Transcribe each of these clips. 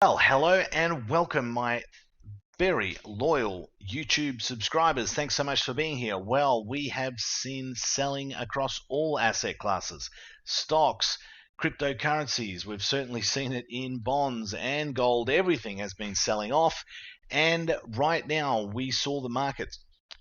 Well, hello and welcome, my very loyal YouTube subscribers. Thanks so much for being here. Well, we have seen selling across all asset classes, stocks, cryptocurrencies. We've certainly seen it in bonds and gold. Everything has been selling off. And right now, we saw the markets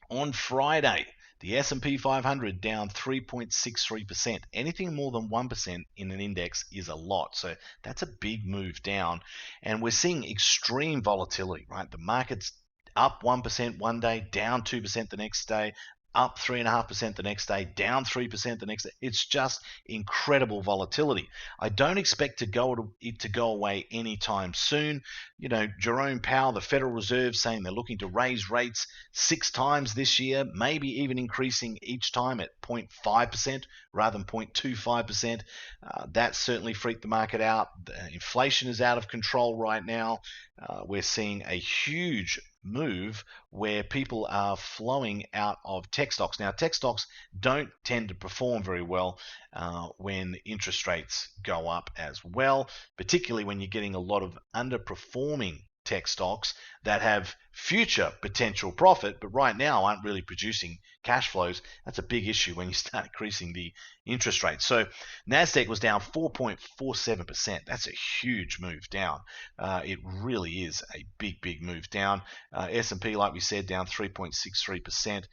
on Friday. The S&P 500 down 3.63%. Anything more than 1% in an index is a lot. So that's a big move down. And we're seeing extreme volatility, right? The market's up 1% one day, down 2% the next day, up 3.5% the next day, down 3% the next day. It's just incredible volatility. I don't expect it to go away anytime soon. You know, Jerome Powell, the Federal Reserve, saying they're looking to raise rates 6 times this year, maybe even increasing each time at 0.5% rather than 0.25%. That certainly freaked the market out. Inflation is out of control right now. We're seeing a huge move where people are flowing out of tech stocks. Now, tech stocks don't tend to perform very well when interest rates go up as well, particularly when you're getting a lot of underperforming tech stocks that have future potential profit, but right now aren't really producing cash flows. That's a big issue when you start increasing the interest rate. So Nasdaq was down 4.47%. That's a huge move down. It really is a big move down. S&P, like we said, down 3.63%.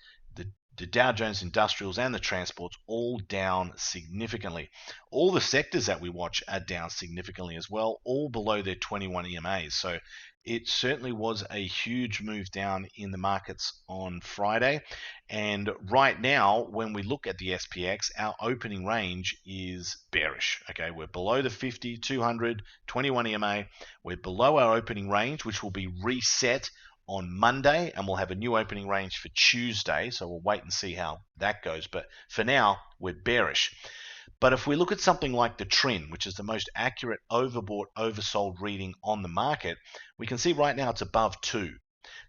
The Dow Jones Industrials and the transports all down significantly. All the sectors that we watch are down significantly as well, all below their 21 EMAs. So it certainly was a huge move down in the markets on Friday. And right now, when we look at the SPX, our opening range is bearish. Okay, we're below the 50, 200, 21 EMA. We're below our opening range, which will be reset on Monday, and we'll have a new opening range for Tuesday, so we'll wait and see how that goes. But for now, we're bearish. But if we look at something like the TRIN, which is the most accurate overbought, oversold reading on the market, we can see right now it's above 2.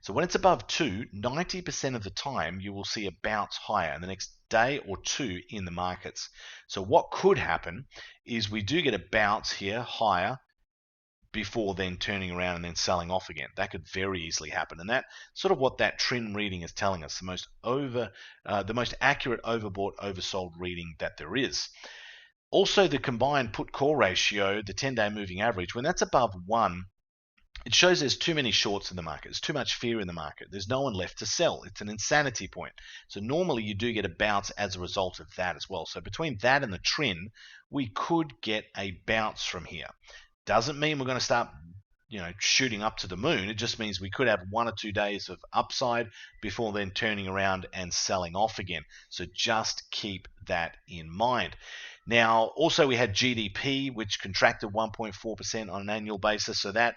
So when it's above 2, 90% of the time you will see a bounce higher in the next day or two in the markets. So what could happen is we do get a bounce here higher before then turning around and then selling off again. That could very easily happen, and that's sort of what that TRIN reading is telling us, the most accurate overbought, oversold reading that there is. Also, the combined put-call ratio, the 10-day moving average, when that's above 1, it shows there's too many shorts in the market. There's too much fear in the market. There's no one left to sell. It's an insanity point. So normally you do get a bounce as a result of that as well. So between that and the TRIN, we could get a bounce from here. Doesn't mean we're going to start, shooting up to the moon. It just means we could have 1 or 2 days of upside before then turning around and selling off again. So just keep that in mind. Now, also we had GDP, which contracted 1.4% on an annual basis. So that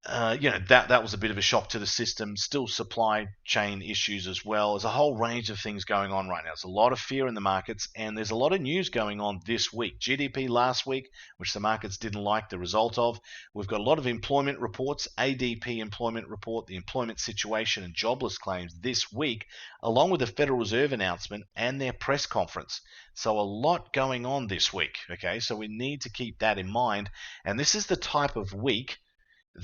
that was a bit of a shock to the system. Still supply chain issues as well. There's a whole range of things going on right now. There's a lot of fear in the markets, and there's a lot of news going on this week. GDP last week, which the markets didn't like the result of. We've got a lot of employment reports, ADP employment report, the employment situation and jobless claims this week, along with the Federal Reserve announcement and their press conference. So a lot going on this week, okay? So we need to keep that in mind. And this is the type of week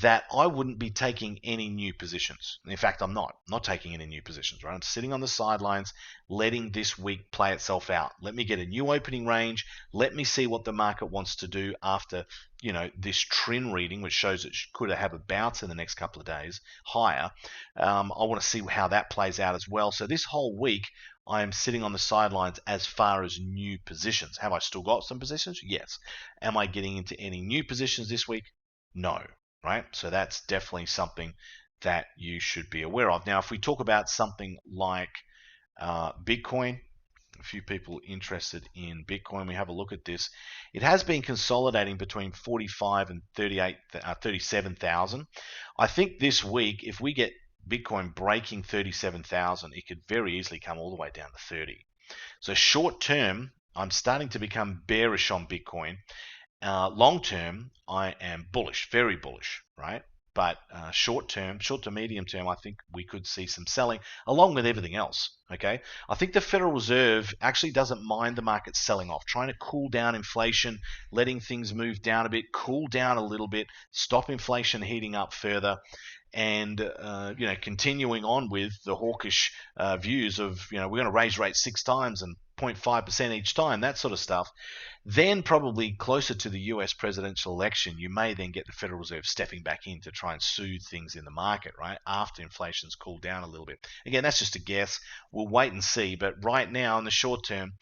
that I wouldn't be taking any new positions. In fact, I'm not taking any new positions, right? I'm sitting on the sidelines, letting this week play itself out. Let me get a new opening range. Let me see what the market wants to do after, this TRIN reading, which shows it could have a bounce in the next couple of days higher. I want to see how that plays out as well. So this whole week, I am sitting on the sidelines as far as new positions. Have I still got some positions? Yes. Am I getting into any new positions this week? No. Right? So that's definitely something that you should be aware of. Now, if we talk about something like Bitcoin, a few people interested in Bitcoin, we have a look at this. It has been consolidating between 45 and 37,000. I think this week, if we get Bitcoin breaking 37,000, it could very easily come all the way down to 30. So short term, I'm starting to become bearish on Bitcoin. Long term, I am bullish, very bullish, right? but short to medium term, I think we could see some selling along with everything else. Okay, I think the Federal Reserve actually doesn't mind the market selling off, trying to cool down inflation, letting things move down a bit, cool down a little bit, stop inflation heating up further, and continuing on with the hawkish views of we're going to raise rates 6 times and 0.5% each time, that sort of stuff. Then probably closer to the US presidential election, you may then get the Federal Reserve stepping back in to try and soothe things in the market, right? After inflation's cooled down a little bit. Again, that's just a guess. We'll wait and see. But right now, in the short term,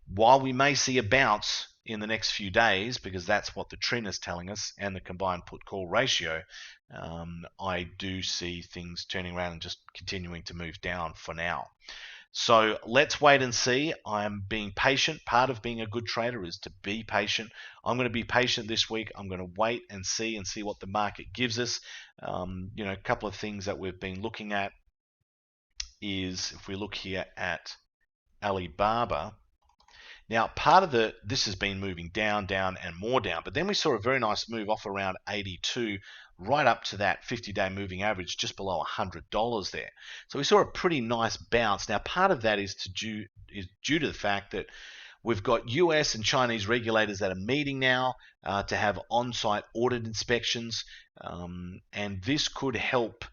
while we may see a bounce in the next few days, because that's what the TRIN is telling us and the combined put-call ratio, I do see things turning around and just continuing to move down for now. So let's wait and see. I'm being patient. Part of being a good trader is to be patient. I'm going to be patient this week. I'm going to wait and see what the market gives us. A couple of things that we've been looking at is, if we look here at Alibaba. Now, part of this has been moving down, and more down, but then we saw a very nice move off around 82, right up to that 50-day moving average, just below $100 there. So we saw a pretty nice bounce. Now, part of that is due to the fact that we've got US and Chinese regulators that are meeting now to have on-site audit inspections, and this could help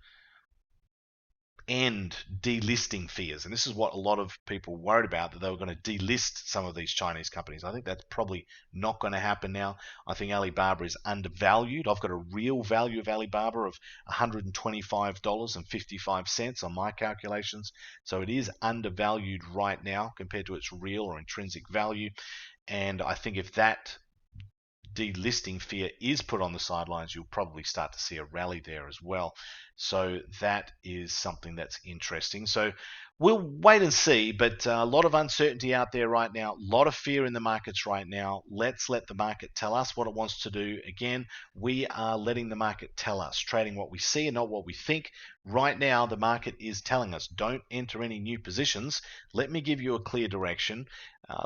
end delisting fears. And this is what a lot of people worried about, that they were going to delist some of these Chinese companies. I think that's probably not going to happen now. I think Alibaba is undervalued. I've got a real value of Alibaba of $125.55 on my calculations. So it is undervalued right now compared to its real or intrinsic value. And I think if that delisting fear is put on the sidelines, you'll probably start to see a rally there as well. So that is something that's interesting. So we'll wait and see, but a lot of uncertainty out there right now, a lot of fear in the markets right now. Let's let the market tell us what it wants to do. Again, we are letting the market tell us, trading what we see and not what we think. Right now, the market is telling us, don't enter any new positions. Let me give you a clear direction.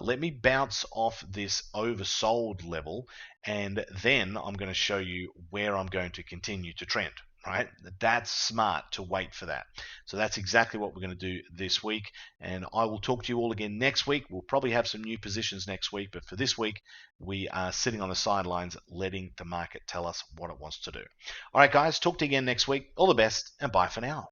Let me bounce off this oversold level, and then I'm going to show you where I'm going to continue to trend. Right? That's smart to wait for that. So that's exactly what we're going to do this week. And I will talk to you all again next week. We'll probably have some new positions next week, but for this week, we are sitting on the sidelines, letting the market tell us what it wants to do. All right, guys, talk to you again next week. All the best, and bye for now.